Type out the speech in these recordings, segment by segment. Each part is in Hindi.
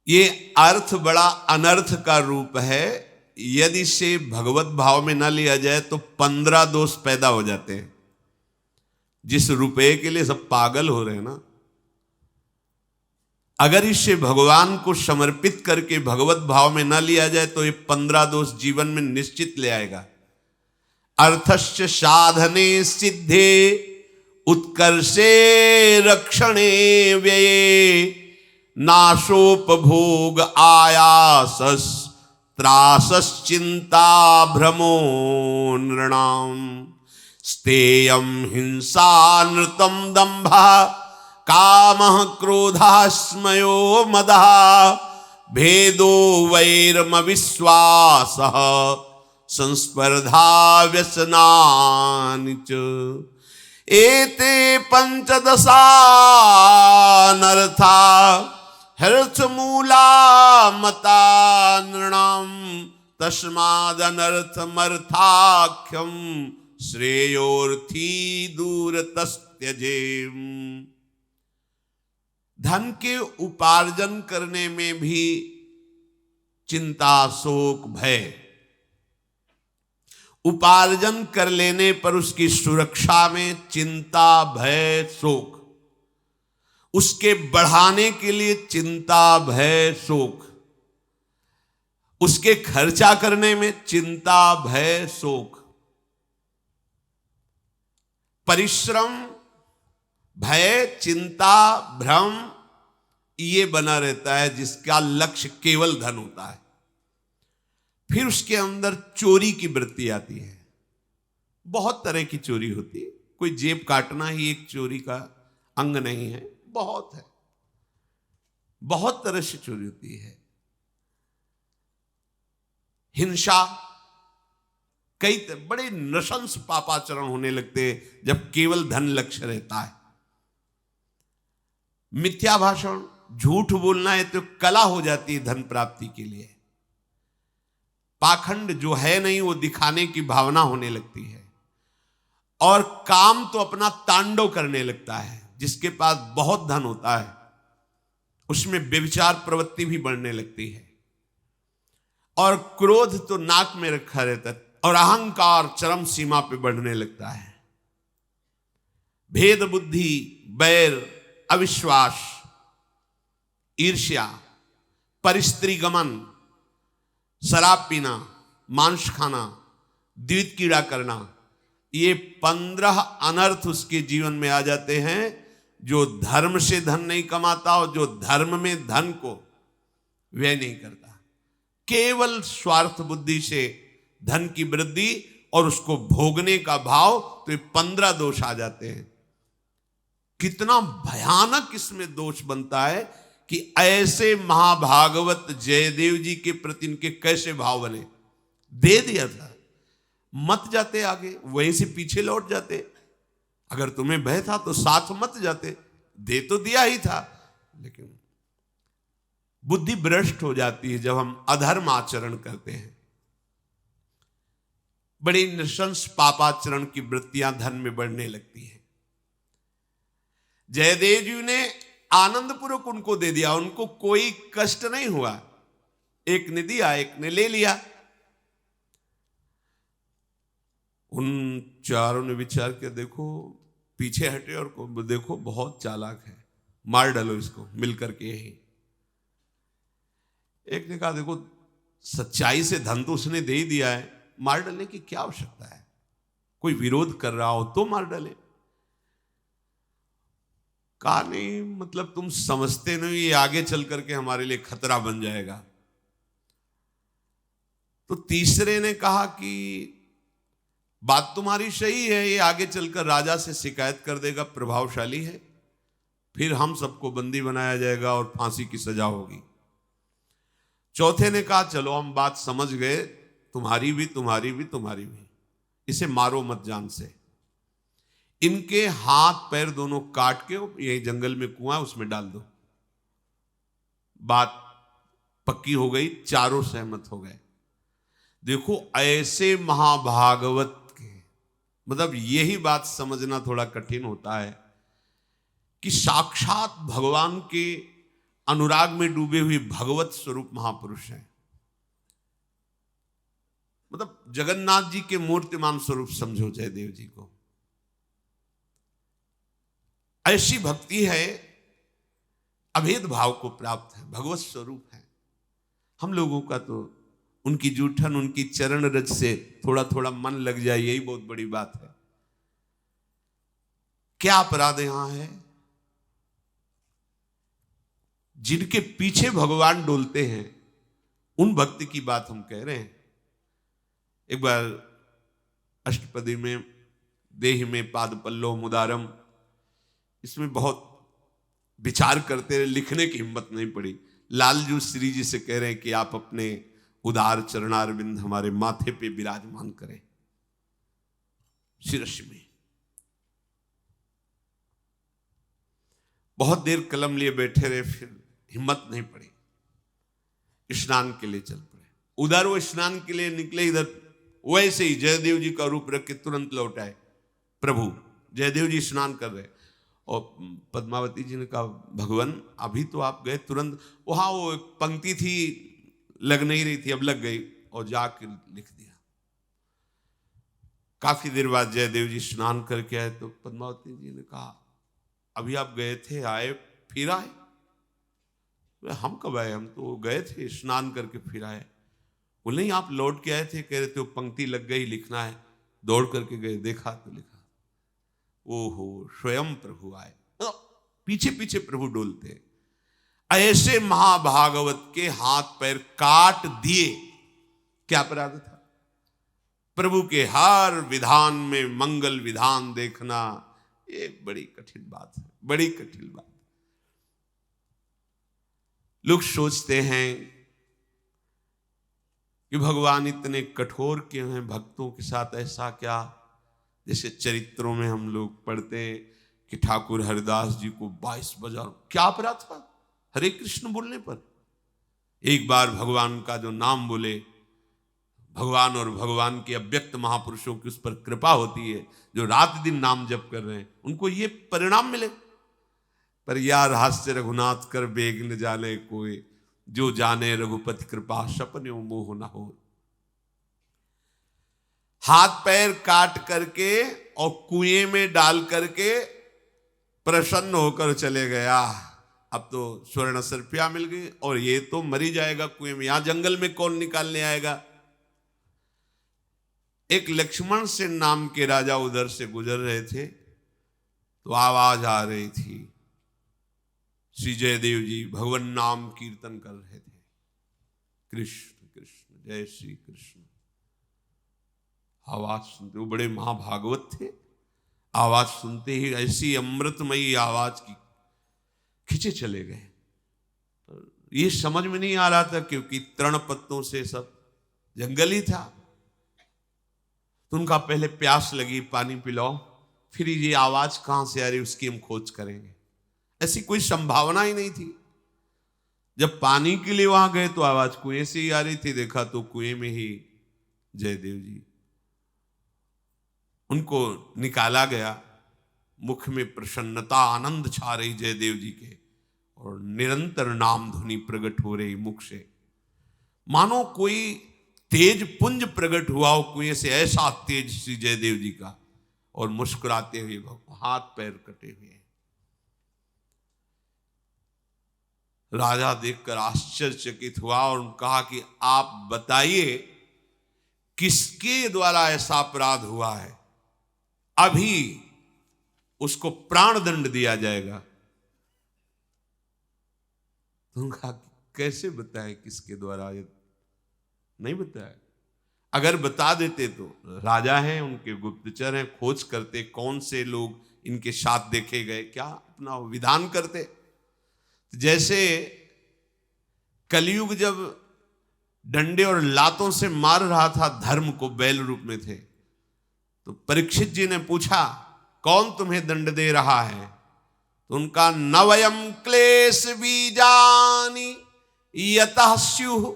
ये अर्थ बड़ा अनर्थ का रूप है। यदि इसे भगवत भाव में न लिया जाए तो 15 दोष पैदा हो जाते हैं। जिस रुपए के लिए सब पागल हो रहे हैं ना, अगर इसे भगवान को समर्पित करके भगवत भाव में न लिया जाए तो ये 15 दोष जीवन में निश्चित ले आएगा। अर्थस्य साधने सिद्धे उत्कर्षे रक्षणे व्यये नाशोपभोग आयासस त्रासश्चिंता भ्रमो नृणाम स्तेयं हिंसा नृतं दंभा कामः क्रोधः स्मयो मदः भेदो वैरमविश्वासः संस्पर्धा व्यसनानि च एते पंचदशानर्था हर्थमूला मता नृणाम तस्मादनर्थमर्थाख्यम श्रेयोर्थी दूरतस्त्यजेम। धन के उपार्जन करने में भी चिंता, शोक, भय, उपार्जन कर लेने पर उसकी सुरक्षा में चिंता, भय, शोक, उसके बढ़ाने के लिए चिंता, भय, शोक, उसके खर्चा करने में चिंता, भय, शोक, परिश्रम, भय, चिंता, भ्रम, ये बना रहता है जिसका लक्ष्य केवल धन होता है। फिर उसके अंदर चोरी की वृत्ति आती है। बहुत तरह की चोरी होती है, कोई जेब काटना ही एक चोरी का अंग नहीं है, बहुत है, बहुत तरह से चोरी होती है। हिंसा, कई बड़े नृशंस पापाचरण होने लगते हैं जब केवल धन लक्ष्य रहता है। मिथ्या भाषण, झूठ बोलना है तो कला हो जाती है धन प्राप्ति के लिए। पाखंड जो है नहीं वो दिखाने की भावना होने लगती है। और काम तो अपना तांडव करने लगता है। जिसके पास बहुत धन होता है उसमें व्यभिचार प्रवृत्ति भी बढ़ने लगती है। और क्रोध तो नाक में रखा रहता है और अहंकार चरम सीमा पे बढ़ने लगता है। भेद बुद्धि, बैर, अविश्वास, ईर्ष्या, परिस्त्री गमन, शराब पीना, मांस खाना, द्वित कीड़ा करना, ये 15 अनर्थ उसके जीवन में आ जाते हैं। जो धर्म से धन नहीं कमाता और जो धर्म में धन को व्यय नहीं करता, केवल स्वार्थ बुद्धि से धन की वृद्धि और उसको भोगने का भाव, तो ये 15 दोष आ जाते हैं। कितना भयानक इसमें दोष बनता है कि ऐसे महाभागवत जयदेव जी के प्रति इनके कैसे भाव बने। दे दिया था, मत जाते आगे, वहीं से पीछे लौट जाते। अगर तुम्हें भय था तो साथ मत जाते, दे तो दिया ही था। लेकिन बुद्धि भ्रष्ट हो जाती है जब हम अधर्म आचरण करते हैं। बड़ी नृशंस पापाचरण की वृत्तियां धन में बढ़ने लगती हैं। जयदेव जी ने आनंदपूर्वक उनको दे दिया, उनको कोई कष्ट नहीं हुआ। एक ने दिया, एक ने ले लिया। उन चारों ने विचार किया, देखो पीछे हटे और देखो बहुत चालाक है, मार डालो इसको मिल करके यही। एक ने कहा देखो सच्चाई से धन तो उसने दे ही दिया है, मार डालने की क्या आवश्यकता है, कोई विरोध कर रहा हो तो मार डाले। कहा नहीं, मतलब तुम समझते नहीं, ये आगे चल करके हमारे लिए खतरा बन जाएगा। तो तीसरे ने कहा कि बात तुम्हारी सही है, ये आगे चलकर राजा से शिकायत कर देगा, प्रभावशाली है, फिर हम सबको बंदी बनाया जाएगा और फांसी की सजा होगी। चौथे ने कहा चलो हम बात समझ गए, तुम्हारी भी तुम्हारी भी तुम्हारी भी, इसे मारो मत जान से। इनके हाथ पैर दोनों काट के यही जंगल में कुआं उसमें डाल दो। बात पक्की हो गई, चारों सहमत हो गए। देखो ऐसे महाभागवत के, मतलब यही बात समझना थोड़ा कठिन होता है कि साक्षात भगवान के अनुराग में डूबे हुए भगवत स्वरूप महापुरुष हैं। मतलब जगन्नाथ जी के मूर्तिमान स्वरूप समझो जयदेव जी को। ऐसी भक्ति है, अभेद भाव को प्राप्त है, भगवत स्वरूप है। हम लोगों का तो उनकी जूठन, उनकी चरण रज से थोड़ा थोड़ा मन लग जाए, यही बहुत बड़ी बात है। क्या अपराध यहां है? जिनके पीछे भगवान डोलते हैं उन भक्ति की बात हम कह रहे हैं। एक बार अष्टपदी में देहि में पाद पल्लव मुदारम, इसमें बहुत विचार करते रहे, लिखने की हिम्मत नहीं पड़ी। लालजू श्री जी से कह रहे हैं कि आप अपने उदार चरणारविंद हमारे माथे पे विराजमान करें, शिरश में। बहुत देर कलम लिए बैठे रहे, फिर हिम्मत नहीं पड़ी, स्नान के लिए चल पड़े। उधर वो स्नान के लिए निकले, इधर वैसे ही जयदेव जी का रूप रख के तुरंत लौट आए। प्रभु जयदेव जी स्नान कर रहे, और पद्मावती जी ने कहा भगवान अभी तो आप गए तुरंत, वहां वो एक पंक्ति थी लग नहीं रही थी, अब लग गई, और जाकर लिख दिया। काफी देर बाद जयदेव जी स्नान करके आए तो पद्मावती जी ने कहा अभी आप गए थे, आए फिर आए? हम कब आए, हम तो गए थे स्नान करके फिर आए। बोले नहीं आप लौट के आए थे, कह रहे थे वो पंक्ति लग गई, लिखना है, दौड़ करके गए, देखा तो लिखा। ओहो स्वयं प्रभु आए, तो पीछे पीछे प्रभु डोलते। ऐसे महाभागवत के हाथ पैर काट दिए, क्या अपराध था? प्रभु के हर विधान में मंगल विधान देखना, ये बड़ी कठिन बात है, बड़ी कठिन बात। लोग सोचते हैं कि भगवान इतने कठोर क्यों हैं भक्तों के साथ, ऐसा क्या? जैसे चरित्रों में हम लोग पढ़ते हैं कि ठाकुर हरिदास जी को 22 बार क्या अपराध था हरे कृष्ण बोलने पर? एक बार भगवान का जो नाम बोले, भगवान और भगवान के अव्यक्त महापुरुषों की उस पर कृपा होती है, जो रात दिन नाम जप कर रहे हैं उनको ये परिणाम मिले। पर यार हास्य रघुनाथ कर बेग न जाने कोई, जो जाने रघुपति कृपा सपने मोह न हो। हाथ पैर काट करके और कुएं में डाल करके प्रसन्न होकर चले गया। अब तो स्वर्ण सर्पिया मिल गई और ये तो मरी जाएगा कुएं में, यहां जंगल में कौन निकालने आएगा? एक लक्ष्मण सेन नाम के राजा उधर से गुजर रहे थे, तो आवाज आ रही थी, श्री जयदेव जी भगवान नाम कीर्तन कर रहे थे, कृष्ण कृष्ण जय श्री कृष्ण। आवाज सुनते, वो बड़े महाभागवत थे, आवाज सुनते ही ऐसी अमृतमयी आवाज की खिंचे चले गए। ये समझ में नहीं आ रहा था क्योंकि तृण पत्तों से सब जंगल ही था। तो उनका पहले प्यास लगी, पानी पिलाओ, फिर ये आवाज कहां से आ रही उसकी हम खोज करेंगे। ऐसी कोई संभावना ही नहीं थी। जब पानी के लिए वहां गए तो आवाज कुएं से ही आ रही थी, देखा तो कुएं में ही जयदेव जी। उनको निकाला गया, मुख में प्रसन्नता आनंद छा रही जयदेव जी के, और निरंतर नाम ध्वनि प्रकट हो रही मुख से, मानो कोई तेज पुंज प्रकट हुआ हो कुएं से, ऐसा तेज श्री जयदेव जी का, और मुस्कुराते हुए हाथ पैर कटे हुए। राजा देखकर आश्चर्यचकित हुआ और कहा कि आप बताइए किसके द्वारा ऐसा अपराध हुआ है, अभी उसको प्राण दंड दिया जाएगा। तो कहा कैसे बताएं किसके द्वारा, ये नहीं बताया। अगर बता देते तो राजा हैं, उनके गुप्तचर हैं, खोज करते कौन से लोग इनके साथ देखे गए, क्या अपना विधान करते। जैसे कलयुग जब डंडे और लातों से मार रहा था धर्म को, बैल रूप में थे, तो परीक्षित जी ने पूछा कौन तुम्हें दंड दे रहा है? तो उनका नवयम क्लेश बीजानि यतः स्युः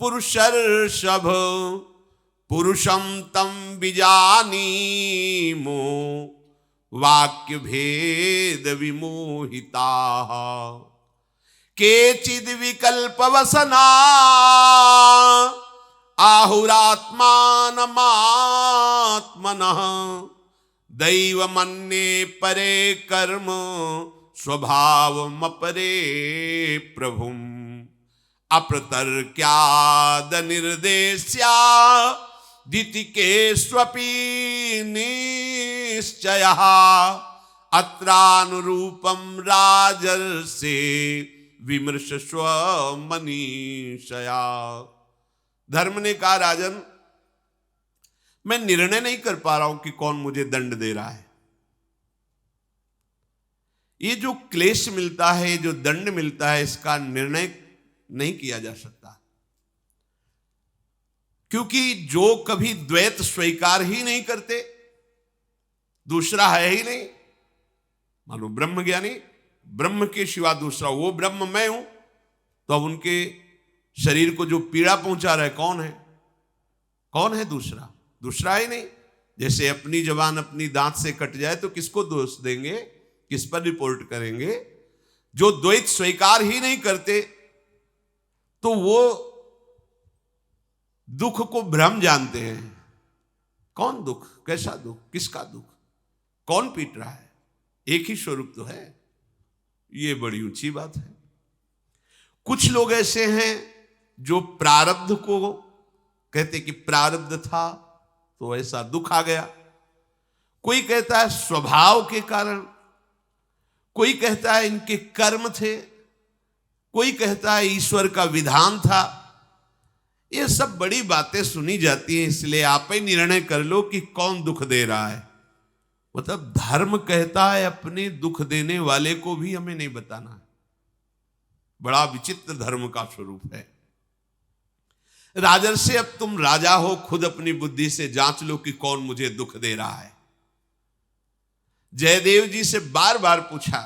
पुरुषर्षभ पुरुषम तम बीजानीमो वाक्य भेद विमोहिता। केचिद विकल्प वसना आहुरात्मानमात्मनः दैव मन्ये परे कर्म स्वभावमपरे प्रभुम अप्रतर्क्याद निर्देश्या दितिके स्वपि निश्चयः अत्रानुरूपम राजर्षे विमर्श स्वमनीषया। धर्म ने कहा, राजन मैं निर्णय नहीं कर पा रहा हूं कि कौन मुझे दंड दे रहा है। ये जो क्लेश मिलता है, जो दंड मिलता है, इसका निर्णय नहीं किया जा सकता, क्योंकि जो कभी द्वैत स्वीकार ही नहीं करते, दूसरा है ही नहीं। मानो ब्रह्म ज्ञानी, ब्रह्म के सिवा दूसरा, वो ब्रह्म मैं हूं, तो अब उनके शरीर को जो पीड़ा पहुंचा रहा है कौन है? कौन है दूसरा? दूसरा ही नहीं। जैसे अपनी जबान अपनी दांत से कट जाए तो किसको दोष देंगे, किस पर रिपोर्ट करेंगे? जो द्वैत स्वीकार ही नहीं करते तो वो दुख को भ्रम जानते हैं। कौन दुख? कैसा दुख? किसका दुख? कौन पीट रहा है? एक ही स्वरूप तो है। ये बड़ी ऊंची बात है। कुछ लोग ऐसे हैं जो प्रारब्ध को कहते कि प्रारब्ध था तो ऐसा दुख आ गया। कोई कहता है स्वभाव के कारण, कोई कहता है इनके कर्म थे, कोई कहता है ईश्वर का विधान था। ये सब बड़ी बातें सुनी जाती हैं, इसलिए आप ही निर्णय कर लो कि कौन दुख दे रहा है। मतलब धर्म कहता है अपने दुख देने वाले को भी हमें नहीं बताना है। बड़ा विचित्र धर्म का स्वरूप है। राजर्षि, अब तुम राजा हो, खुद अपनी बुद्धि से जांच लो कि कौन मुझे दुख दे रहा है। जयदेव जी से बार बार पूछा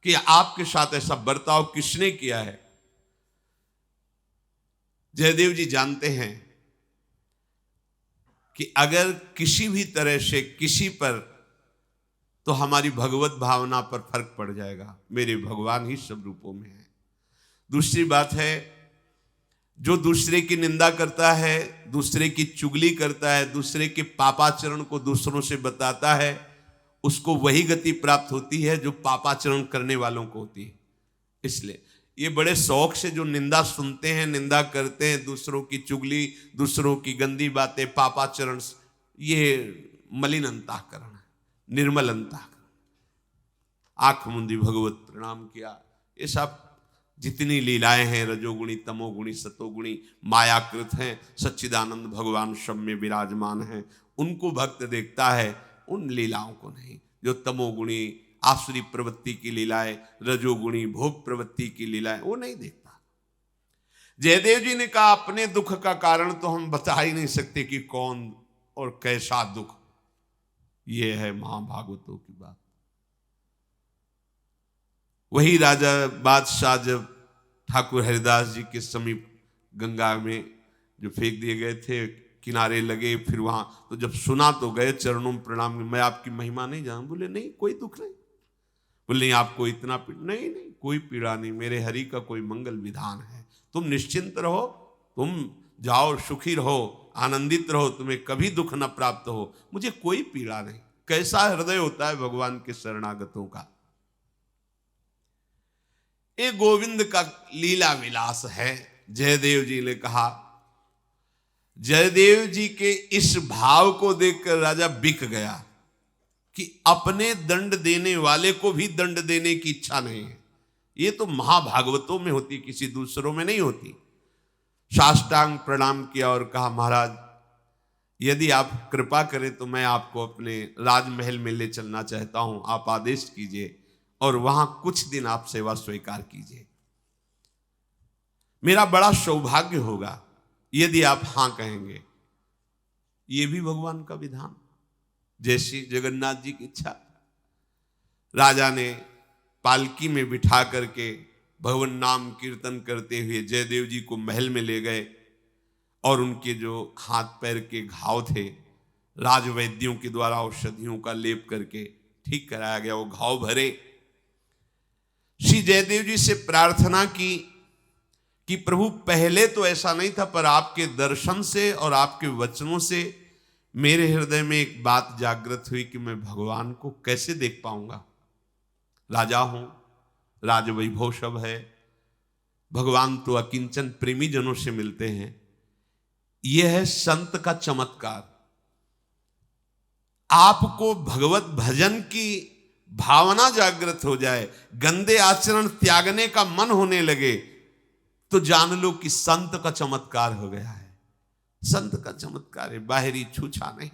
कि आपके साथ ऐसा बर्ताव किसने किया है। जयदेव जी जानते हैं कि अगर किसी भी तरह से किसी पर, तो हमारी भगवत भावना पर फर्क पड़ जाएगा। मेरे भगवान ही सब रूपों में है। दूसरी बात है, जो दूसरे की निंदा करता है, दूसरे की चुगली करता है, दूसरे के पापाचरण को दूसरों से बताता है, उसको वही गति प्राप्त होती है जो पापाचरण करने वालों को होती है। इसलिए ये बड़े शौक से जो निंदा सुनते हैं, निंदा करते हैं, दूसरों की चुगली, दूसरों की गंदी बातें, पापाचरण, ये मलिन अंतःकरण है, निर्मल अंतःकरण। आंख मूंदी भगवत प्रणाम किया। ये सब जितनी लीलाएं हैं, रजोगुणी, तमोगुणी, सतोगुणी, मायाकृत हैं, सच्चिदानंद भगवान सब में विराजमान हैं। उनको भक्त देखता है, उन लीलाओं को नहीं। जो तमोगुणी आसुरी प्रवृत्ति की लीलाएं, रजोगुणी भोग प्रवृत्ति की लीलाएं, वो नहीं देखता। जयदेव जी ने कहा, अपने दुख का कारण तो हम बता ही नहीं सकते कि कौन और कैसा दुख। ये है महाभागवतों की बात। वही राजा बादशाह जब ठाकुर हरिदास जी के समीप गंगा में जो फेंक दिए गए थे, किनारे लगे, फिर वहां तो जब सुना तो गए चरणों में प्रणाम, मैं आपकी महिमा नहीं जानूं। बोले नहीं, कोई दुख नहीं। बोले नहीं, आपको इतना नहीं नहीं, कोई पीड़ा नहीं, मेरे हरि का कोई मंगल विधान है। तुम निश्चिंत रहो, तुम जाओ, सुखी रहो, आनंदित रहो, तुम्हें कभी दुख न प्राप्त हो, मुझे कोई पीड़ा नहीं। कैसा हृदय होता है भगवान के शरणागतों का। ये गोविंद का लीला विलास है। जयदेव जी ने कहा, जयदेव जी के इस भाव को देखकर राजा बिक गया कि अपने दंड देने वाले को भी दंड देने की इच्छा नहीं है। ये तो महाभागवतों में होती, किसी दूसरों में नहीं होती। साष्टांग प्रणाम किया और कहा, महाराज यदि आप कृपा करें तो मैं आपको अपने राजमहल में ले चलना चाहता हूं, आप आदेश कीजिए और वहां कुछ दिन आप सेवा स्वीकार कीजिए। मेरा बड़ा सौभाग्य होगा यदि आप हां कहेंगे। ये भी भगवान का विधान, जैसी जगन्नाथ जी की इच्छा। राजा ने पालकी में बिठा करके भगवान नाम कीर्तन करते हुए जयदेव जी को महल में ले गए और उनके जो हाथ पैर के घाव थे, राजवैद्यों के द्वारा औषधियों का लेप करके ठीक कराया गया। वो घाव भरे, श्री जयदेव जी से प्रार्थना की कि प्रभु पहले तो ऐसा नहीं था, पर आपके दर्शन से और आपके वचनों से मेरे हृदय में एक बात जागृत हुई कि मैं भगवान को कैसे देख पाऊंगा। राजा हूं, राज वैभव सब है, भगवान तो अकिंचन प्रेमी जनों से मिलते हैं। यह है संत का चमत्कार। आपको भगवत भजन की भावना जागृत हो जाए, गंदे आचरण त्यागने का मन होने लगे, तो जान लो कि संत का चमत्कार हो गया है। संत का चमत्कार है, बाहरी छूछा नहीं,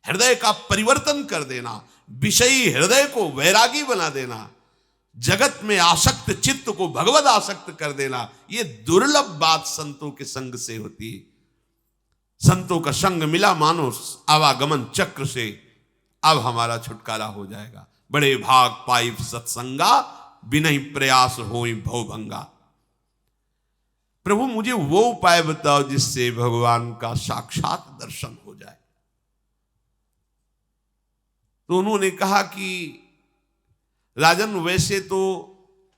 हृदय का परिवर्तन कर देना, विषयी हृदय को वैरागी बना देना, जगत में आसक्त चित्त को भगवत आसक्त कर देना। यह दुर्लभ बात संतों के संग से होती है। संतों का संग मिला मानो आवागमन चक्र से, अब हमारा छुटकारा हो जाएगा। बड़े भाग पाई सत्संगा, बिना प्रयास होई भवभंगा। प्रभु मुझे वो उपाय बताओ जिससे भगवान का साक्षात दर्शन हो जाए। तो उन्होंने कहा कि राजन, वैसे तो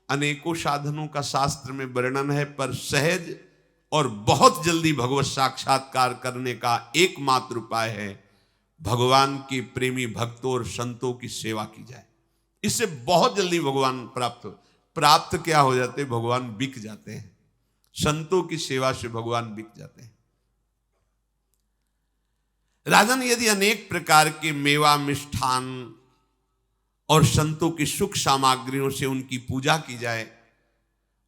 अनेकों साधनों का शास्त्र में वर्णन है, पर सहज और बहुत जल्दी भगवत साक्षात्कार करने का एकमात्र उपाय है भगवान के प्रेमी भक्तों और संतों की सेवा की जाए। इससे बहुत जल्दी भगवान प्राप्त क्या हो जाते, भगवान बिक जाते हैं। संतों की सेवा से भगवान बिक जाते हैं। राजन, यदि अनेक प्रकार के मेवा मिष्ठान और संतों की सुख सामग्रियों से उनकी पूजा की जाए,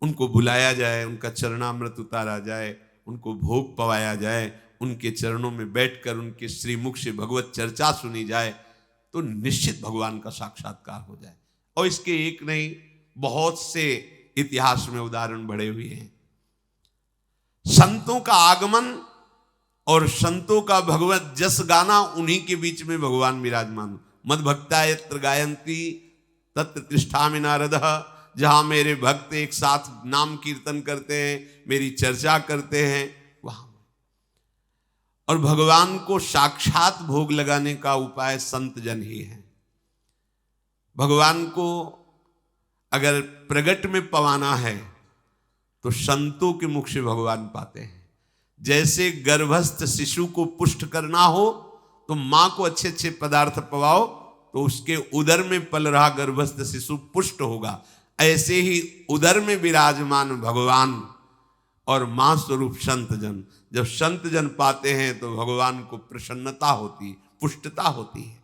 उनको बुलाया जाए, उनका चरणामृत उतारा जाए, उनको भोग पवाया जाए, उनके चरणों में बैठकर उनके श्रीमुख से भगवत चर्चा सुनी जाए, तो निश्चित भगवान का साक्षात्कार हो जाए। और इसके एक नहीं, बहुत से इतिहास में उदाहरण बढ़े हुए हैं। संतों का आगमन और संतों का भगवत जस गाना, उन्हीं के बीच में भगवान विराजमान। मद भक्ता यत्र गायन्ति तत्र तिष्ठामि नारदः। जहां मेरे भक्त एक साथ नाम कीर्तन करते हैं, मेरी चर्चा करते हैं, वहां। और भगवान को साक्षात भोग लगाने का उपाय संत जन ही है। भगवान को अगर प्रगट में पवाना है तो संतों के मुख से भगवान पाते हैं। जैसे गर्भस्थ शिशु को पुष्ट करना हो तो मां को अच्छे अच्छे पदार्थ पवाओ तो उसके उदर में पल रहा गर्भस्थ शिशु पुष्ट होगा। ऐसे ही उदर में विराजमान भगवान और मां स्वरूप संत जन, जब संत जन पाते हैं तो भगवान को प्रसन्नता होती, पुष्टता होती है।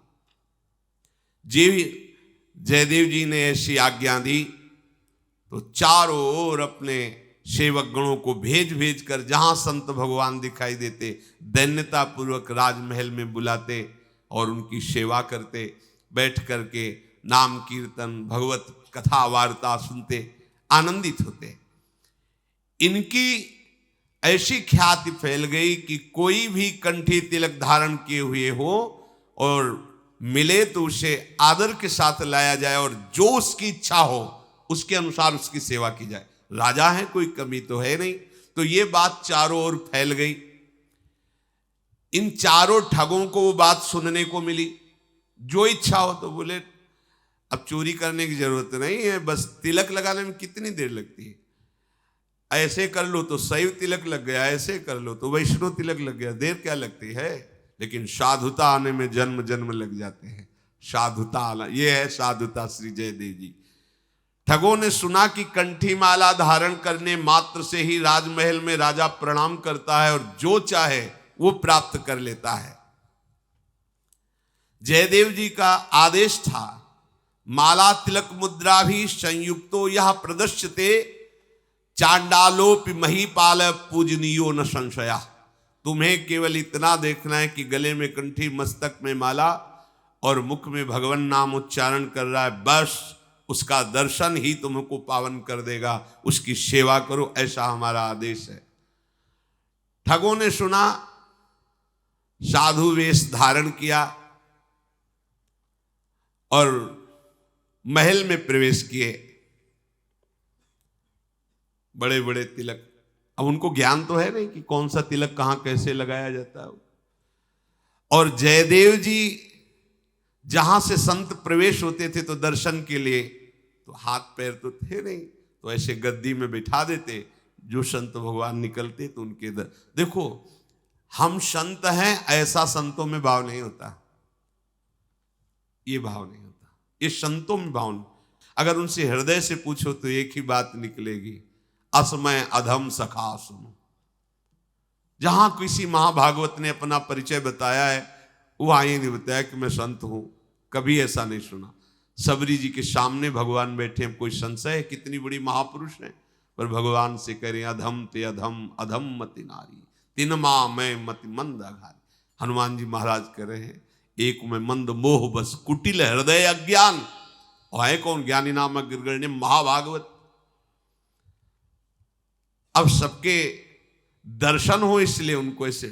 जयदेव जी ने ऐसी आज्ञा दी तो चारों ओर अपने सेवक गणों को भेज भेज कर जहां संत भगवान दिखाई देते, दैन्यता पूर्वक राजमहल में बुलाते और उनकी सेवा करते। बैठ करके नाम कीर्तन, भगवत कथा वार्ता सुनते, आनंदित होते। इनकी ऐसी ख्याति फैल गई कि कोई भी कंठी तिलक धारण किए हुए हो और मिले तो उसे आदर के साथ लाया जाए और जो उसकी इच्छा हो उसके अनुसार उसकी सेवा की जाए। राजा है, कोई कमी तो है नहीं। तो ये बात चारों ओर फैल गई। इन चारों ठगों को वो बात सुनने को मिली। जो इच्छा हो तो बोले अब चोरी करने की जरूरत नहीं है, बस तिलक लगाने में कितनी देर लगती है। ऐसे कर लो तो शैव तिलक लग गया, ऐसे कर लो तो वैष्णव तिलक लग गया, देर क्या लगती है। लेकिन साधुता आने में जन्म जन्म लग जाते हैं। साधुता आना, ये है साधुता श्री जयदेव जी। ठगों ने सुना कि कंठी माला धारण करने मात्र से ही राजमहल में राजा प्रणाम करता है और जो चाहे वो प्राप्त कर लेता है। जयदेव जी का आदेश था, माला तिलक मुद्रा भी संयुक्तो यह प्रदर्श्यते चांडालोपि महीपाल पूजनीयो न संशया। तुम्हें केवल इतना देखना है कि गले में कंठी, मस्तक में माला और मुख में भगवान नाम उच्चारण कर रहा है, बस उसका दर्शन ही तुमको पावन कर देगा। उसकी सेवा करो, ऐसा हमारा आदेश है। ठगों ने सुना, साधु वेश धारण किया और महल में प्रवेश किए। बड़े बड़े तिलक, अब उनको ज्ञान तो है नहीं कि कौन सा तिलक कहां कैसे लगाया जाता है। और जयदेव जी जहां से संत प्रवेश होते थे तो दर्शन के लिए, तो हाथ पैर तो थे नहीं, तो ऐसे गद्दी में बिठा देते, जो संत भगवान निकलते तो उनके देखो हम संत हैं ऐसा संतों में भाव नहीं होता, ये भाव नहीं होता, ये संतों में भाव नहीं। अगर उनसे हृदय से पूछो तो एक ही बात निकलेगी, असमय अधम सखा सुनो। जहां किसी महाभागवत ने अपना परिचय बताया है, वो आए नहीं बताया कि मैं संत हूं, कभी ऐसा नहीं सुना। सबरी जी के सामने भगवान बैठे हैं, कोई संशय है कितनी बड़ी महापुरुष है, पर भगवान से करें अधम ते अधम अधम मति नारी, तिन माँ मैं मति मंद अघारी। हनुमान जी महाराज कह रहे हैं एक में मंद मोह बस कुटिल हृदय अज्ञान, और है कौन ज्ञानी नामक गिरगण्य महाभागवत। अब सबके दर्शन हो इसलिए उनको ऐसे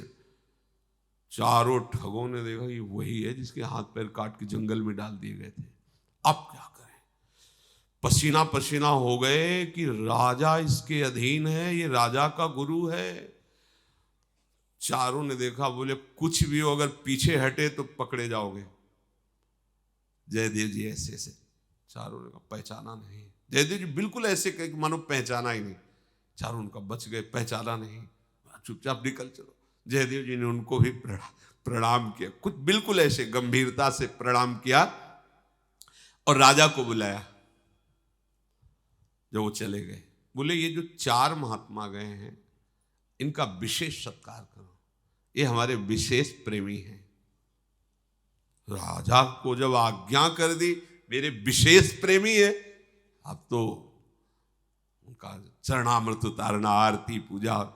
चारों ठगों ने देखा ये वही है जिसके हाथ पैर काट के जंगल में डाल दिए गए थे, अब क्या करें। पसीना पसीना हो गए कि राजा इसके अधीन है, ये राजा का गुरु है। चारों ने देखा, बोले कुछ भी हो अगर पीछे हटे तो पकड़े जाओगे। जयदेव जी ऐसे ऐसे, चारों ने कहा पहचाना नहीं। जयदेव जी बिल्कुल ऐसे कहे कि मानो पहचाना ही नहीं। चारों उनका बच गए, पहचाना नहीं, चुपचाप निकल चलो। जयदेव जी ने उनको भी प्रणाम किया, कुछ बिल्कुल ऐसे गंभीरता से प्रणाम किया और राजा को बुलाया। जब वो चले गए, बोले ये जो चार महात्मा गए हैं इनका विशेष सत्कार करो, ये हमारे विशेष प्रेमी हैं। राजा को जब आज्ञा कर दी मेरे विशेष प्रेमी है, अब तो उनका चरणामृत उतारना, आरती पूजा,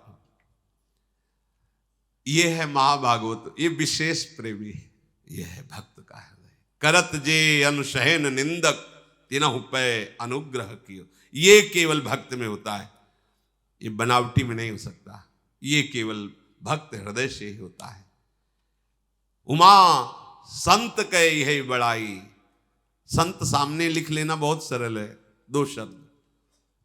ये है महाभागवत, ये विशेष प्रेमी है, ये है भक्त का हृदय। करत जे अनुशहन निंदक तिनहु पे अनुग्रह कियो, ये केवल भक्त में होता है, ये बनावटी में नहीं हो सकता, ये केवल भक्त हृदय से ही होता है। उमा संत कह यही बड़ाई, संत सामने लिख लेना बहुत सरल है, दो शब्द,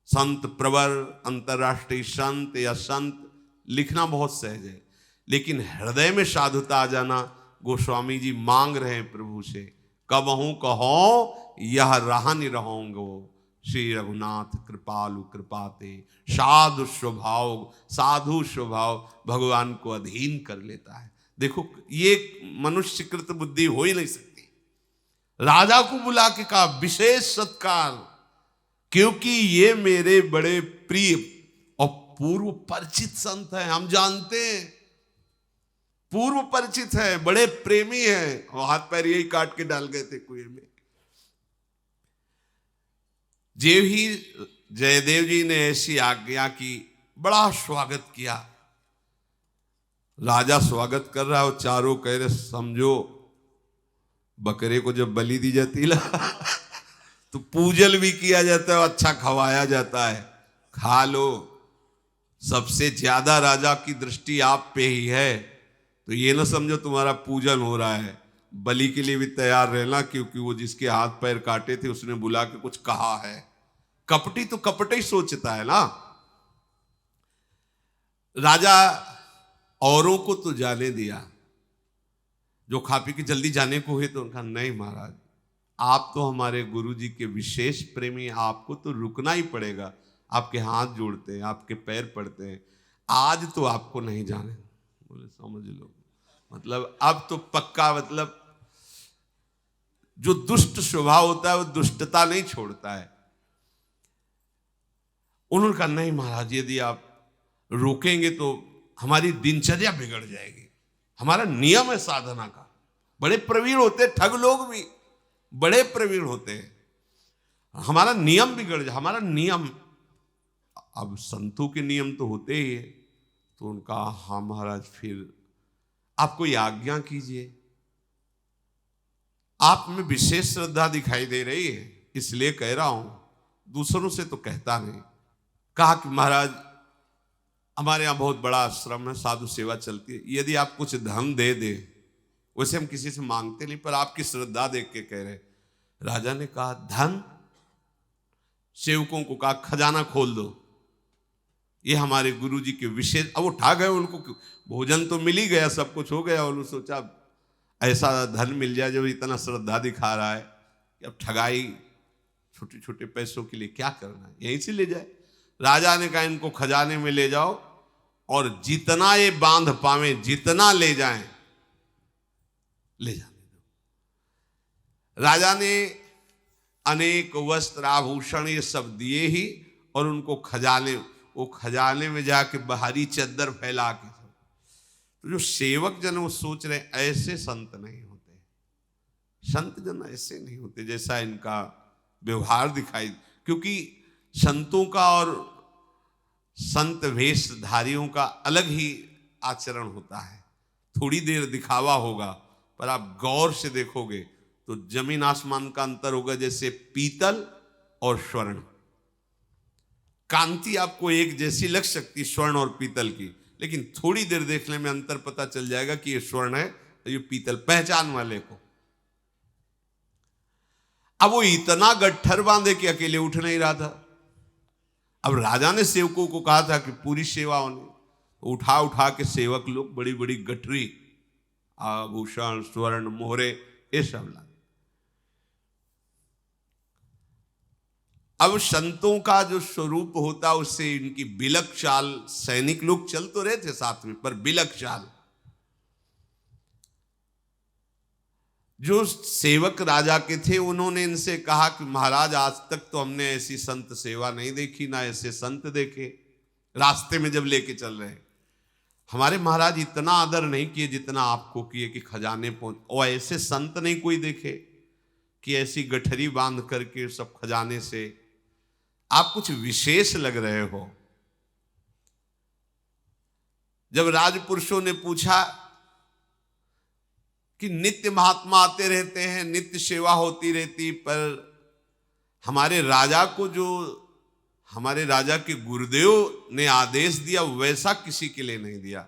संत प्रवर, अंतरराष्ट्रीय संत या संत, लिखना बहुत सहज है, लेकिन हृदय में साधुता आ जाना गोस्वामी जी मांग रहे हैं प्रभु से। कबहू कहो यह रहा नहीं रहोंगो, श्री रघुनाथ कृपालु कृपाते, साधु स्वभाव, साधु स्वभाव भगवान को अधीन कर लेता है। देखो ये मनुष्य कृत बुद्धि हो ही नहीं सकती। राजा को बुला के कहा विशेष सत्कार, क्योंकि ये मेरे बड़े प्रिय और पूर्व परिचित संत हैं, हम जानते हैं, पूर्व परिचित है, बड़े प्रेमी हैं, और हाथ पैर यही काट के डाल गए थे कुएं में। जेव ही जयदेव जी ने ऐसी आज्ञा की, बड़ा स्वागत किया। राजा स्वागत कर रहा है और चारों कह रहे समझो बकरे को जब बलि दी जाती है तो पूजल भी किया जाता है और अच्छा खवाया जाता है, खा लो। सबसे ज्यादा राजा की दृष्टि आप पे ही है, तो ये ना समझो तुम्हारा पूजन हो रहा है, बलि के लिए भी तैयार रहना, क्योंकि वो जिसके हाथ पैर काटे थे उसने बुला के कुछ कहा है। कपटी तो कपट ही सोचता है ना। राजा औरों को तो जाने दिया, जो खा पी के जल्दी जाने को हुए तो उनका नहीं महाराज, आप तो हमारे गुरु जी के विशेष प्रेमी, आपको तो रुकना ही पड़ेगा, आपके हाथ जोड़ते हैं, आपके पैर पड़ते हैं, आज तो आपको नहीं जाने। बोले समझ लो, मतलब अब तो पक्का, मतलब जो दुष्ट स्वभाव होता है वो दुष्टता नहीं छोड़ता है। उन्होंने कहा नहीं महाराज, यदि आप रोकेंगे तो हमारी दिनचर्या बिगड़ जाएगी, हमारा नियम है साधना का। बड़े प्रवीण होते हैं ठग लोग भी, बड़े प्रवीण होते हैं, हमारा नियम बिगड़ जाए, हमारा नियम। अब संतों के नियम तो होते ही है, तो उनका हाँ महाराज फिर आप कोई आज्ञा कीजिए। आप में विशेष श्रद्धा दिखाई दे रही है इसलिए कह रहा हूं, दूसरों से तो कहता नहीं। कहा कि महाराज हमारे यहाँ बहुत बड़ा आश्रम है, साधु सेवा चलती है, यदि आप कुछ धन दे दे, वैसे हम किसी से मांगते नहीं, पर आपकी श्रद्धा देख के कह रहे। राजा ने कहा धन, सेवकों को कहा खजाना खोल दो, ये हमारे गुरु जी के विशेष। अब उठा गए, उनको भोजन तो मिल ही गया, सब कुछ हो गया, और सोचा ऐसा धन मिल जाए जो इतना श्रद्धा दिखा रहा है कि अब ठगाई छोटे छोटे पैसों के लिए क्या करना है, यहीं से ले जाए। राजा ने कहा इनको खजाने में ले जाओ और जितना ये बांध पावे जितना ले जाएं ले जाने दो। राजा ने अनेक वस्त्र आभूषण ये सब दिए ही, और उनको खजाने में जाके बाहरी चद्दर फैला के। तो जो सेवक जन वो सोच रहे ऐसे संत नहीं होते, संत जन ऐसे नहीं होते जैसा इनका व्यवहार दिखाई, क्योंकि संतों का और संत वेशधारियों का अलग ही आचरण होता है। थोड़ी देर दिखावा होगा, पर आप गौर से देखोगे तो जमीन आसमान का अंतर होगा, जैसे पीतल और स्वर्ण। कांति आपको एक जैसी लग सकती स्वर्ण और पीतल की, लेकिन थोड़ी देर देखने में अंतर पता चल जाएगा कि ये स्वर्ण है तो ये पीतल, पहचान वाले को। अब वो इतना गट्ठर बांधे कि अकेले उठ नहीं रहा था। अब राजा ने सेवकों को कहा था कि पूरी सेवा होने, उठा उठा के सेवक लोग बड़ी बड़ी गठरी आभूषण स्वर्ण मोहरे ये सब ला। अब संतों का जो स्वरूप होता उससे इनकी बिलक चाल, सैनिक लोग चल तो रहे थे साथ में, पर बिलक चाल। जो सेवक राजा के थे उन्होंने इनसे कहा कि महाराज आज तक तो हमने ऐसी संत सेवा नहीं देखी, ना ऐसे संत देखे। रास्ते में जब लेके चल रहे हैं, हमारे महाराज इतना आदर नहीं किए जितना आपको किए कि खजाने पहुंच, और ऐसे संत नहीं कोई देखे कि ऐसी गठरी बांध करके सब खजाने से, आप कुछ विशेष लग रहे हो। जब राजपुरुषों ने पूछा कि नित्य महात्मा आते रहते हैं, नित्य सेवा होती रहती, पर हमारे राजा को जो हमारे राजा के गुरुदेव ने आदेश दिया वैसा किसी के लिए नहीं दिया,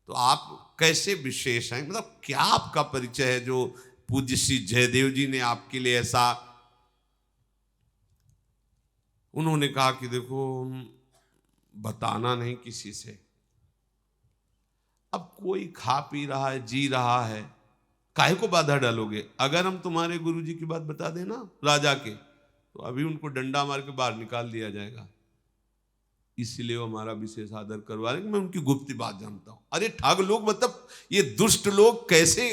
तो आप कैसे विशेष हैं, मतलब क्या आपका परिचय है जो पूज्य श्री जयदेव जी ने आपके लिए ऐसा। उन्होंने कहा कि देखो बताना नहीं किसी से। अब कोई खा पी रहा है, जी रहा है, काहे को बाधा डालोगे। अगर हम तुम्हारे गुरुजी की बात बता देना राजा के, तो अभी उनको डंडा मार के बाहर निकाल दिया जाएगा। इसलिए वो हमारा विशेष आदर करवा रहे, मैं उनकी गुप्त बात जानता हूं। अरे ठग लोग, मतलब ये दुष्ट लोग कैसे,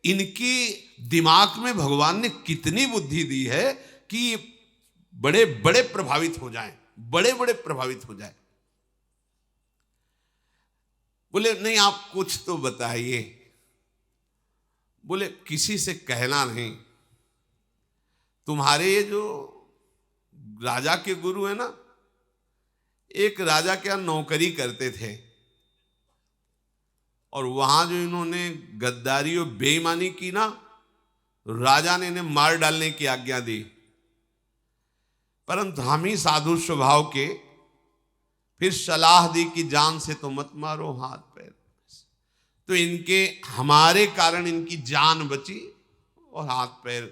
इनकी दिमाग में भगवान ने कितनी बुद्धि दी है कि बड़े बड़े प्रभावित हो जाएं, बड़े बड़े प्रभावित हो जाएं। बोले नहीं आप कुछ तो बताइए। बोले किसी से कहना नहीं, तुम्हारे ये जो राजा के गुरु है ना, एक राजा के यहाँ नौकरी करते थे, और वहां जो इन्होंने गद्दारी और बेईमानी की ना, राजा ने इन्हें मार डालने की आज्ञा दी, परंतु हम ही साधु स्वभाव के फिर सलाह दी कि जान से तो मत मारो, हाथ पैर। तो इनके हमारे कारण इनकी जान बची और हाथ पैर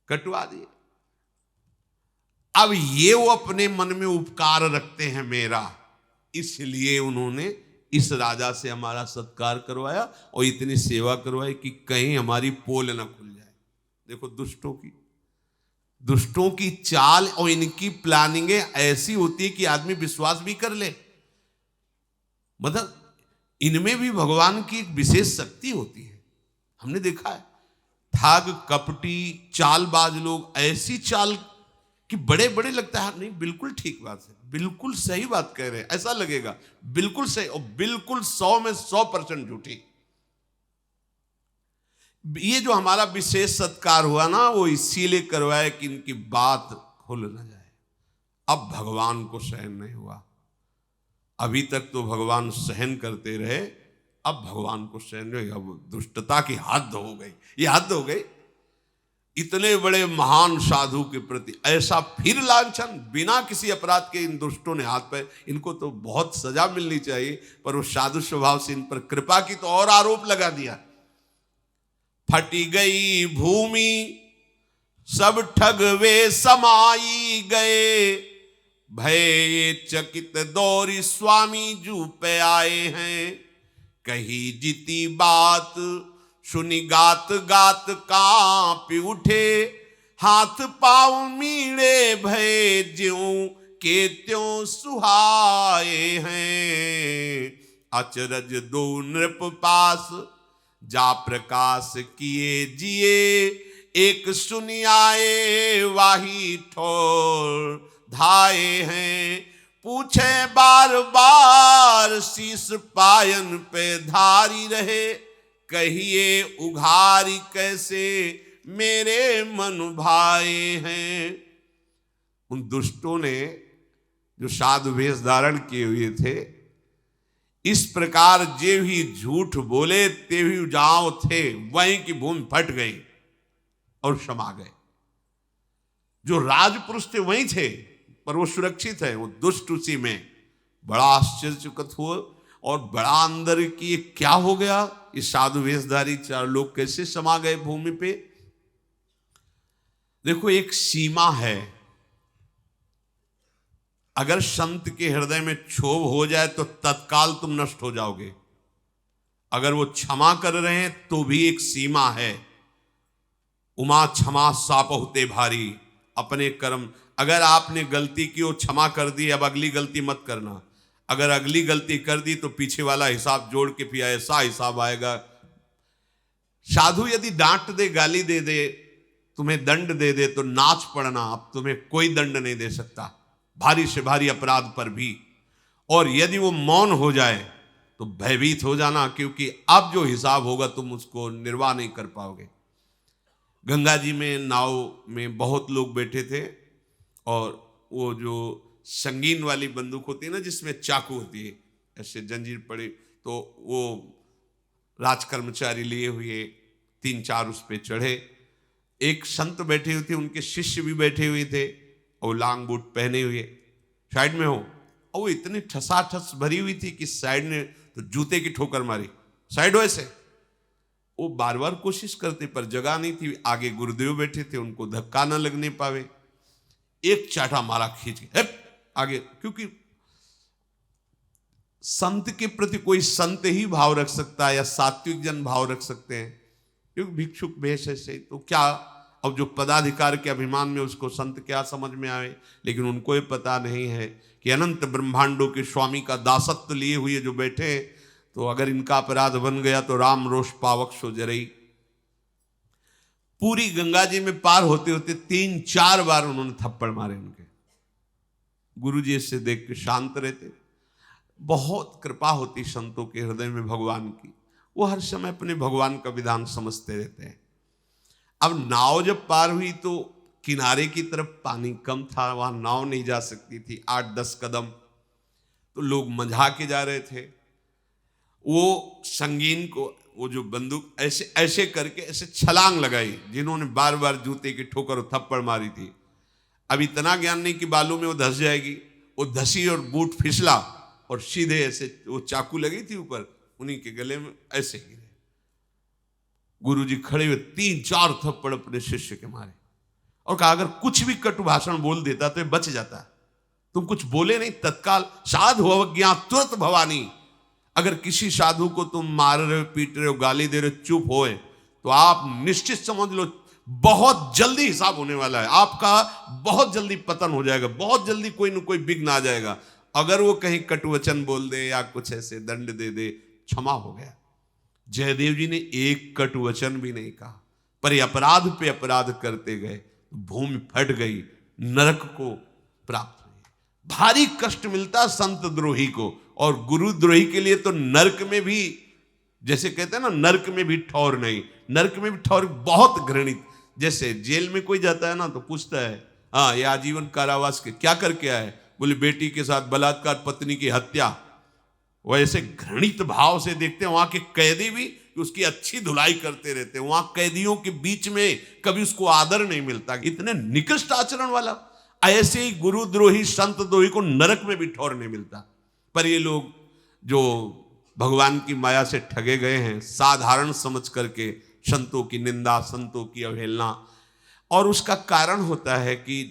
कटवा दिए। अब ये वो अपने मन में उपकार रखते हैं मेरा, इसलिए उन्होंने इस राजा से हमारा सत्कार करवाया और इतनी सेवा करवाई कि कहीं हमारी पोल ना खुल जाए। देखो दुष्टों की चाल और इनकी प्लानिंगें ऐसी होती है कि आदमी विश्वास भी कर ले। मतलब इनमें भी भगवान की एक विशेष शक्ति होती है। हमने देखा है ठग कपटी चालबाज लोग ऐसी चाल कि बड़े बड़े लगता है, नहीं बिल्कुल ठीक बात है, बिल्कुल सही बात कह रहे हैं, ऐसा लगेगा बिल्कुल सही, और बिल्कुल 100 में 100% झूठी। ये जो हमारा विशेष सत्कार हुआ ना, वो इसीलिए करवाया कि इनकी बात खुल न जाए। अब भगवान को सहन नहीं हुआ। अभी तक तो भगवान सहन करते रहे, अब भगवान को सहन नहीं, अब दुष्टता की हद हो गई, ये हद हो गई। इतने बड़े महान साधु के प्रति ऐसा फिर लांछन बिना किसी अपराध के इन दुष्टों ने हाथ पे, इनको तो बहुत सजा मिलनी चाहिए, पर वो साधु स्वभाव से इन पर कृपा की तो और आरोप लगा दिया। फटी गई भूमि सब ठगवे समाई गए, भय चकित दौरी स्वामी जू पे आए हैं। कही जीती बात सुनी गात गात कांप उठे, हाथ पाँव मीड़े भय ज्यों के त्यों सुहाए हैं। अचरज दो नृप पास जा प्रकाश किए जिए, एक सुनियाए वाही ठोर धाए हैं। पूछे बार बार शीस पायन पे धारी रहे, कहिए उघारी कैसे मेरे मन भाए हैं। उन दुष्टों ने जो साधु वेश धारण किए हुए थे, इस प्रकार जे भी झूठ बोले ते भी जाओ थे, वहीं की भूमि फट गई और समा गए। जो राजपुरुष थे वहीं थे, पर वो सुरक्षित है, वो दुष्ट उसी में। बड़ा आश्चर्यचकित हुआ और बड़ा अंदर की ये क्या हो गया, इस साधु वेशधारी चार लोग कैसे समा गए भूमि पे। देखो, एक सीमा है। अगर संत के हृदय में क्षोभ हो जाए तो तत्काल तुम नष्ट हो जाओगे। अगर वो क्षमा कर रहे हैं तो भी एक सीमा है। उमा क्षमा सापहुते भारी, अपने कर्म। अगर आपने गलती की वो क्षमा कर दी, अब अगली गलती मत करना। अगर अगली गलती कर दी तो पीछे वाला हिसाब जोड़ के फिर ऐसा हिसाब आएगा। साधु यदि डांट दे, गाली दे दे, तुम्हें दंड दे दे तो नाच पड़ना, अब तुम्हें कोई दंड नहीं दे सकता, भारी से भारी अपराध पर भी। और यदि वो मौन हो जाए तो भयभीत हो जाना, क्योंकि अब जो हिसाब होगा तुम उसको निर्वाह नहीं कर पाओगे। गंगा जी में नाव में बहुत लोग बैठे थे, और वो जो संगीन वाली बंदूक होती है ना, जिसमें चाकू होती है, ऐसे जंजीर पड़ी, तो वो राज कर्मचारी लिए हुए 3-4 उस पे चढ़े। एक संत बैठे हुए थे, उनके शिष्य भी बैठे हुए थे, और लांग बूट पहने हुए साइड में हो, और वो इतनी ठसाठस भरी हुई थी कि साइड ने तो जूते की ठोकर मारी। साइड वैसे वो बार बार कोशिश करते, पर जगह नहीं थी। आगे गुरुदेव बैठे थे, उनको धक्का न लगने पावे। एक चाटा मारा खींच के आगे, क्योंकि संत के प्रति कोई संत ही भाव रख सकता है, या सात्विक जन भाव रख सकते हैं, क्योंकि भिक्षुक भेष ऐसे तो क्या। अब जो पदाधिकार के अभिमान में उसको संत क्या समझ में आए, लेकिन उनको ये पता नहीं है कि अनंत ब्रह्मांडों के स्वामी का दासत्व लिए हुए जो बैठे हैं, तो अगर इनका अपराध बन गया तो राम रोष पावक सो जरई। पूरी गंगा जी में पार होते होते 3-4 बार उन्होंने थप्पड़ मारे उनके। गुरुजी इससे देख के शांत रहते। बहुत कृपा होती संतों के हृदय में भगवान की, वो हर समय अपने भगवान का विधान समझते रहते हैं। अब नाव जब पार हुई तो किनारे की तरफ पानी कम था, वहां नाव नहीं जा सकती थी 8-10 कदम, तो लोग मंझा के जा रहे थे। वो संगीन को, वो जो बंदूक ऐसे ऐसे करके ऐसे छलांग लगाई, जिन्होंने बार बार जूते की ठोकर और थप्पड़ मारी थी। अब इतना ज्ञान नहीं कि बालू में वो धंस जाएगी, वो धसी और बूट फिसला और सीधे ऐसे वो चाकू लगी थी ऊपर, उन्हीं के गले में ऐसे गिरे। गुरुजी खड़े हुए 3-4 थप्पड़ अपने शिष्य के मारे, और कहा अगर कुछ भी कटु भाषण बोल देता तो ये बच जाता। तुम कुछ बोले नहीं, तत्काल साधु अवज्ञा तुरंत भवानी। अगर किसी साधु को तुम मार रहे हो, पीट रहे हो, गाली दे रहे हो, चुप होए, तो आप निश्चित समझ लो बहुत जल्दी हिसाब होने वाला है आपका, बहुत जल्दी पतन हो जाएगा, बहुत जल्दी कोई न कोई विघ्न आ जाएगा। अगर वो कहीं कटुवचन बोल दे या कुछ ऐसे दंड दे दे, क्षमा हो गया। जयदेव जी ने एक कटुवचन भी नहीं कहा, पर ये अपराध पे अपराध करते गए, भूमि फट गई, नरक को प्राप्त हुई। भारी कष्ट मिलता संत द्रोही को, और गुरु द्रोही के लिए तो नरक में भी, जैसे कहते हैं ना, नरक में भी ठौर नहीं, नरक में भी ठौर बहुत घृणित। जैसे जेल में कोई जाता है ना तो पूछता है, हाँ ये आजीवन कारावास के क्या करके आए, बोले बेटी के साथ बलात्कार, पत्नी की हत्या। वैसे घृणित भाव से देखते हैं। वहां के कैदी भी उसकी अच्छी धुलाई करते रहते हैं, वहां कैदियों के बीच में कभी उसको आदर नहीं मिलता, इतने निकृष्ट आचरण वाला। ऐसे ही गुरुद्रोही संत द्रोही को नरक में भी ठौर नहीं मिलता। पर ये लोग जो भगवान की माया से ठगे गए हैं, साधारण समझ करके संतों की निंदा, संतों की अवहेलना, और उसका कारण होता है कि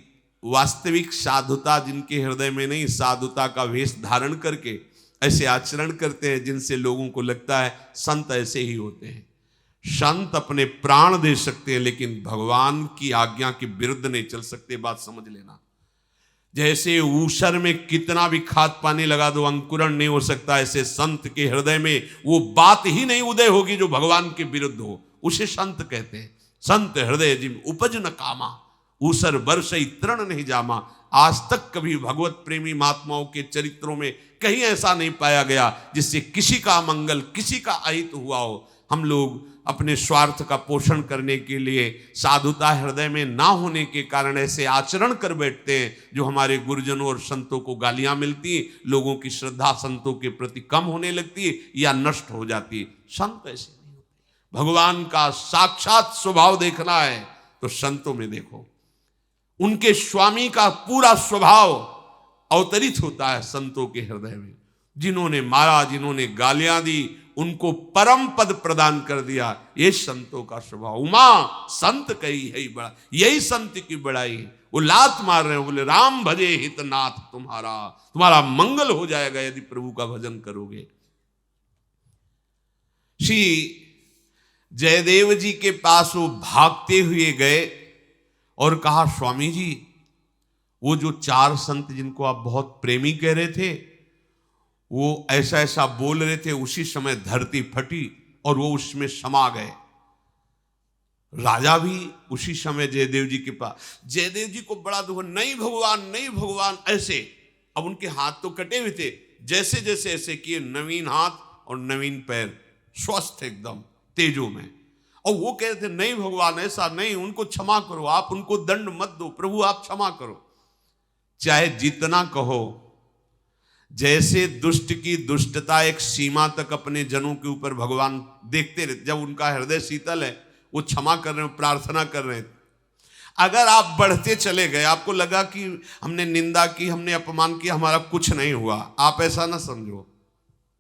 वास्तविक साधुता जिनके हृदय में नहीं, साधुता का वेश धारण करके ऐसे आचरण करते हैं जिनसे लोगों को लगता है संत ऐसे ही होते हैं। संत अपने प्राण दे सकते हैं लेकिन भगवान की आज्ञा के विरुद्ध नहीं चल सकते, बात समझ लेना। जैसे ऊसर में कितना भी खाद पानी लगा दो अंकुरण नहीं हो सकता, ऐसे संत के हृदय में वो बात ही नहीं उदय होगी जो भगवान के विरुद्ध हो, उसे संत कहते हैं। संत हृदय जिम उपज न कामा, ऊसर बरसई तृण नहीं जामा। आज तक कभी भगवत प्रेमी महात्माओं के चरित्रों में कहीं ऐसा नहीं पाया गया जिससे किसी का मंगल, किसी का अहित हुआ हो। हम लोग अपने स्वार्थ का पोषण करने के लिए, साधुता हृदय में ना होने के कारण ऐसे आचरण कर बैठते हैं जो हमारे गुरुजनों और संतों को गालियां मिलती, लोगों की श्रद्धा संतों के प्रति कम होने लगती है या नष्ट हो जाती है। संत ऐसे नहीं होते। भगवान का साक्षात स्वभाव देखना है तो संतों में देखो, उनके स्वामी का पूरा स्वभाव अवतरित होता है संतों के हृदय में। जिन्होंने मारा, जिन्होंने गालियां दी, उनको परम पद प्रदान कर दिया, ये संतों का स्वभाव। उमा संत कही है बड़ा, यही संत की बड़ाई। वो लात मार रहे हैं, बोले राम भजे हितनाथ तुम्हारा, तुम्हारा मंगल हो जाएगा यदि प्रभु का भजन करोगे। श्री जयदेव जी के पास वो भागते हुए गए और कहा, स्वामी जी वो जो 4 संत जिनको आप बहुत प्रेमी कह रहे थे, वो ऐसा ऐसा बोल रहे थे, उसी समय धरती फटी और वो उसमें समा गए। राजा भी उसी समय जयदेव जी के पास, जयदेव जी को बड़ा दुख, नहीं भगवान नहीं भगवान ऐसे। अब उनके हाथ तो कटे हुए थे, जैसे जैसे ऐसे किए, नवीन हाथ और नवीन पैर, स्वस्थ एकदम तेजो में। और वो कह रहे थे नहीं भगवान ऐसा नहीं, उनको क्षमा करो, आप उनको दंड मत दो, प्रभु आप क्षमा करो। चाहे जितना कहो, जैसे दुष्ट की दुष्टता एक सीमा तक अपने जनों के ऊपर भगवान देखते रहते, जब उनका हृदय शीतल है, वो क्षमा कर रहे हैं, प्रार्थना कर रहे हैं। अगर आप बढ़ते चले गए, आपको लगा कि हमने निंदा की, हमने अपमान किया, हमारा कुछ नहीं हुआ, आप ऐसा ना समझो,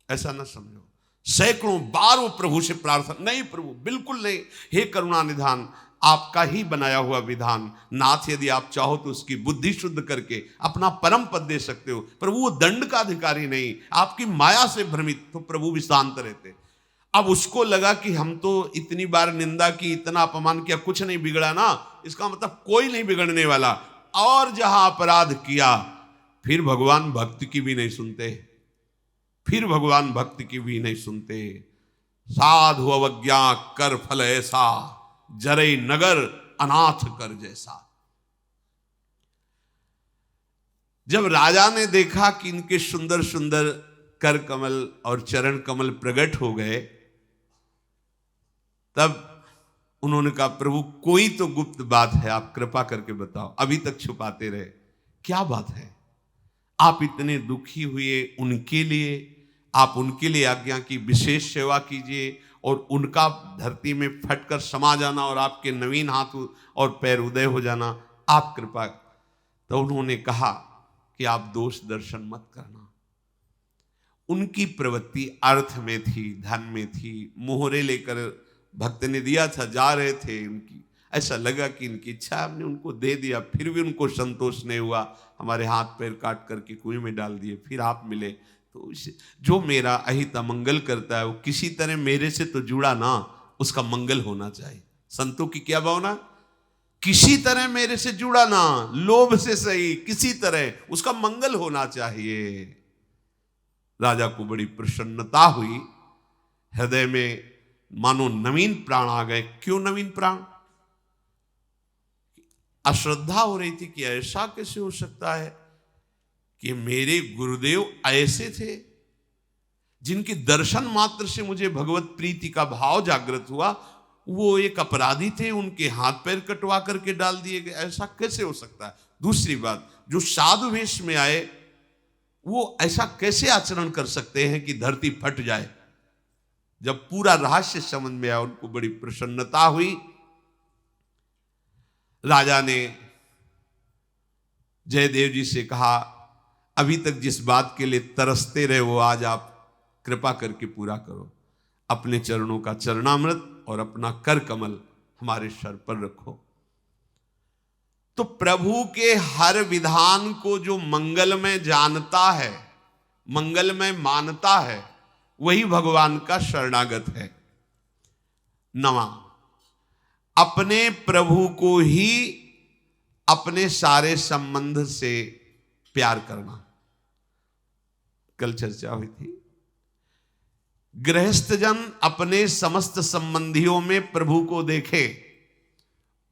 ऐसा ना समझो। सैकड़ों बार वो प्रभु से प्रार्थना, नहीं प्रभु बिल्कुल नहीं, हे करुणा निधान, आपका ही बनाया हुआ विधान, नाथ यदि आप चाहो तो उसकी बुद्धि शुद्ध करके अपना परम पद दे सकते हो। प्रभु वो दंड का अधिकारी नहीं, आपकी माया से भ्रमित, तो प्रभु भी शांत रहते। अब उसको लगा कि हम तो इतनी बार निंदा की, इतना अपमान किया, कुछ नहीं बिगड़ा ना, इसका मतलब कोई नहीं बिगड़ने वाला। और जहां अपराध किया, फिर भगवान भक्त की भी नहीं सुनते, फिर भगवान भक्त की भी नहीं सुनते। साधु अवज्ञा कर फल ऐसा, जरे नगर अनाथ कर जैसा। जब राजा ने देखा कि इनके सुंदर सुंदर कर कमल और चरण कमल प्रकट हो गए, तब उन्होंने कहा प्रभु कोई तो गुप्त बात है, आप कृपा करके बताओ, अभी तक छुपाते रहे, क्या बात है? आप इतने दुखी हुए उनके लिए, आप उनके लिए आज्ञा की विशेष सेवा कीजिए और उनका धरती में फटकर समा जाना और आपके नवीन हाथ और पैर उदय हो जाना, आप कृपा। तो उन्होंने कहा कि आप दोष दर्शन मत करना। उनकी प्रवृत्ति अर्थ में थी, धन में थी, मोहरे लेकर भक्त ने दिया था, जा रहे थे, उनकी ऐसा लगा कि इनकी इच्छा, हमने उनको दे दिया, फिर भी उनको संतोष नहीं हुआ, हमारे हाथ पैर काट करके कुएं में डाल दिए, फिर आप मिले। तो जो मेरा अहित अमंगल करता है वो किसी तरह मेरे से तो जुड़ा ना, उसका मंगल होना चाहिए। संतों की क्या भावना, किसी तरह मेरे से जुड़ा ना, लोभ से सही, किसी तरह उसका मंगल होना चाहिए। राजा को बड़ी प्रसन्नता हुई, हृदय में मानो नवीन प्राण आ गए। क्यों नवीन प्राण? अश्रद्धा हो रही थी कि ऐसा कैसे हो सकता है कि मेरे गुरुदेव ऐसे थे जिनके दर्शन मात्र से मुझे भगवत प्रीति का भाव जागृत हुआ, वो एक अपराधी थे, उनके हाथ पैर कटवा करके डाल दिए गए, ऐसा कैसे हो सकता है? दूसरी बात, जो साधु वेश में आए वो ऐसा कैसे आचरण कर सकते हैं कि धरती फट जाए? जब पूरा रहस्य समझ में आया, उनको बड़ी प्रसन्नता हुई। राजा ने जयदेव जी से कहा, अभी तक जिस बात के लिए तरसते रहे वो आज आप कृपा करके पूरा करो। अपने चरणों का चरणामृत और अपना कर कमल हमारे सर पर रखो। तो प्रभु के हर विधान को जो मंगलमय जानता है, मंगलमय मानता है, वही भगवान का शरणागत है। नवा, अपने प्रभु को ही अपने सारे संबंध से प्यार करना। कल चर्चा हुई थी, गृहस्थ जन अपने समस्त संबंधियों में प्रभु को देखे,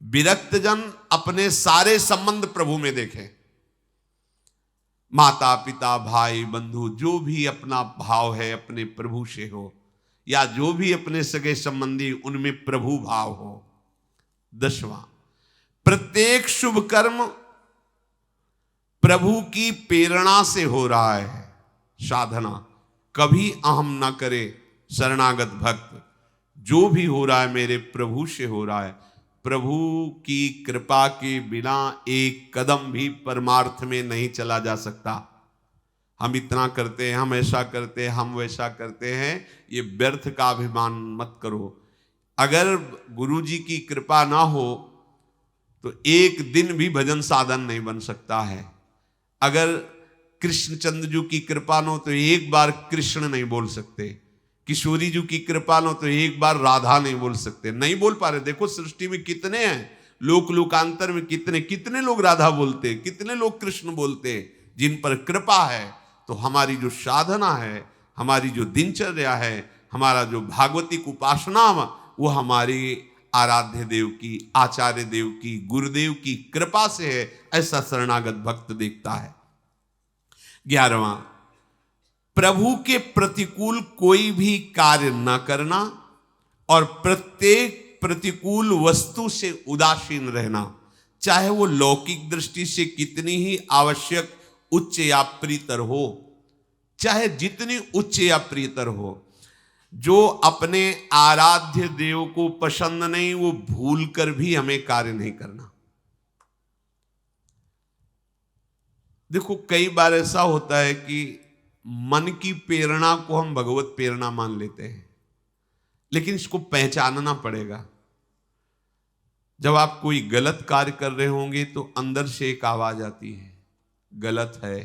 विरक्त जन अपने सारे संबंध प्रभु में देखे। माता पिता भाई बंधु जो भी अपना भाव है अपने प्रभु से हो, या जो भी अपने सगे संबंधी उनमें प्रभु भाव हो। 10वां, प्रत्येक शुभ कर्म प्रभु की प्रेरणा से हो रहा है। साधना कभी अहम ना करे शरणागत भक्त, जो भी हो रहा है मेरे प्रभु से हो रहा है। प्रभु की कृपा के बिना एक कदम भी परमार्थ में नहीं चला जा सकता। हम इतना करते हैं, हम ऐसा करते हैं, हम वैसा करते हैं, ये व्यर्थ का अभिमान मत करो। अगर गुरु जी की कृपा ना हो तो एक दिन भी भजन साधन नहीं बन सकता है। अगर कृष्णचंद्र जी की कृपा न हो तो एक बार कृष्ण नहीं बोल सकते, किशोरी जी की कृपा न हो तो एक बार राधा नहीं बोल सकते, नहीं बोल पा रहे। देखो सृष्टि में कितने हैं, लोक लोकांतर में कितने कितने लोग राधा बोलते, कितने लोग कृष्ण बोलते, जिन पर कृपा है। तो हमारी जो साधना है, हमारी जो दिनचर्या है, हमारा जो भागवतिक उपासना, वो हमारी आराध्य देव की, आचार्य देव की, गुरुदेव की कृपा से है, ऐसा शरणागत भक्त देखता है। 11वां, प्रभु के प्रतिकूल कोई भी कार्य न करना और प्रत्येक प्रतिकूल वस्तु से उदासीन रहना, चाहे वो लौकिक दृष्टि से कितनी ही आवश्यक उच्च या प्रियतर हो, चाहे जितनी उच्च या प्रियतर हो। जो अपने आराध्य देव को पसंद नहीं, वो भूल कर भी हमें कार्य नहीं करना। देखो कई बार ऐसा होता है कि मन की प्रेरणा को हम भगवत प्रेरणा मान लेते हैं, लेकिन इसको पहचानना पड़ेगा। जब आप कोई गलत कार्य कर रहे होंगे तो अंदर से एक आवाज आती है, गलत है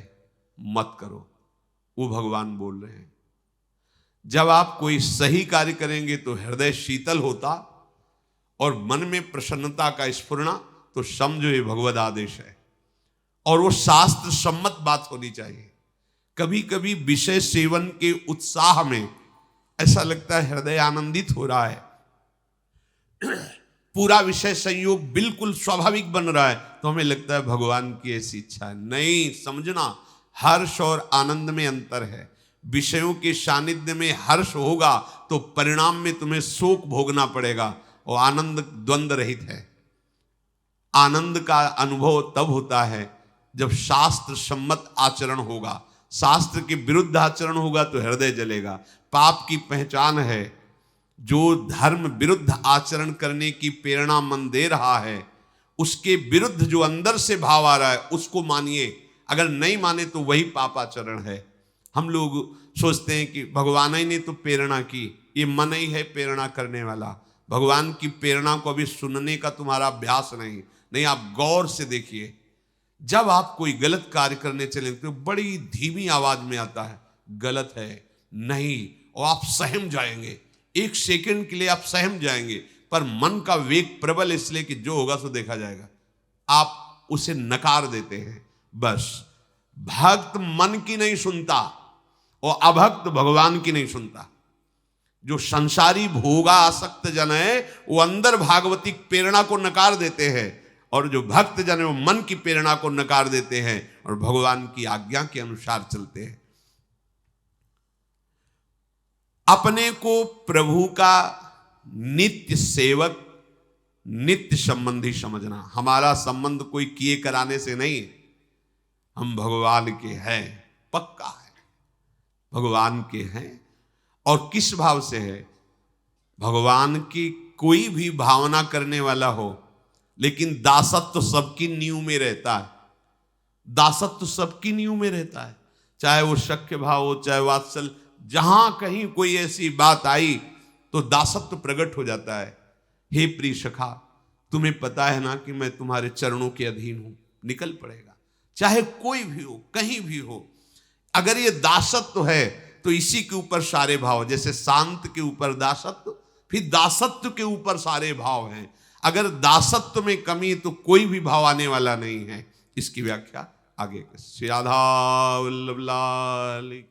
मत करो, वो भगवान बोल रहे हैं। जब आप कोई सही कार्य करेंगे तो हृदय शीतल होता और मन में प्रसन्नता का स्फुरना, तो समझो ये भगवद आदेश है और वो शास्त्र सम्मत बात होनी चाहिए। कभी कभी विषय सेवन के उत्साह में ऐसा लगता है हृदय आनंदित हो रहा है, पूरा विषय संयोग बिल्कुल स्वाभाविक बन रहा है, तो हमें लगता है भगवान की ऐसी इच्छा है। नहीं, समझना हर्ष और आनंद में अंतर है। विषयों के सानिध्य में हर्ष होगा तो परिणाम में तुम्हें शोक भोगना पड़ेगा, और आनंद द्वंद्व रहित है। आनंद का अनुभव तब होता है जब शास्त्र सम्मत आचरण होगा। शास्त्र के विरुद्ध आचरण होगा तो हृदय जलेगा। पाप की पहचान है, जो धर्म विरुद्ध आचरण करने की प्रेरणा मन दे रहा है, उसके विरुद्ध जो अंदर से भाव आ रहा है उसको मानिए। अगर नहीं माने तो वही पापाचरण है। हम लोग सोचते हैं कि भगवान ही ने तो प्रेरणा की, ये मन ही है प्रेरणा करने वाला। भगवान की प्रेरणा को अभी सुनने का तुम्हारा अभ्यास नहीं, आप गौर से देखिए। जब आप कोई गलत कार्य करने चले तो बड़ी धीमी आवाज में आता है, गलत है नहीं, और आप सहम जाएंगे। एक सेकंड के लिए आप सहम जाएंगे, पर मन का वेग प्रबल, इसलिए कि जो होगा सो देखा जाएगा, आप उसे नकार देते हैं। बस भक्त मन की नहीं सुनता और अभक्त भगवान की नहीं सुनता। जो संसारी भोगा आसक्त जन है वो अंदर भागवतिक प्रेरणा को नकार देते हैं, और जो भक्त जन है वो मन की प्रेरणा को नकार देते हैं और भगवान की आज्ञा के अनुसार चलते हैं। अपने को प्रभु का नित्य सेवक, नित्य संबंधी समझना। हमारा संबंध कोई किए कराने से नहीं, हम भगवान के हैं, पक्का है भगवान के हैं। और किस भाव से है? भगवान की कोई भी भावना करने वाला हो, लेकिन दासत्व सबकी नींव में रहता है। दासत्व सबकी नींव में रहता है, चाहे वो शक्य भाव हो, चाहे वात्सल, जहां कहीं कोई ऐसी बात आई तो दासत्व प्रकट हो जाता है। हे प्रिय सखा, तुम्हें पता है ना कि मैं तुम्हारे चरणों के अधीन हूं, निकल पड़ेगा, चाहे कोई भी हो, कहीं भी हो। अगर ये दासत्व है तो इसी के ऊपर सारे भाव, जैसे शांत के ऊपर दासत्व, फिर दासत्व के ऊपर सारे भाव हैं। अगर दासत्व में कमी तो कोई भी भाव आने वाला नहीं है। इसकी व्याख्या आगे। श्री राधा वल्लभ लाल।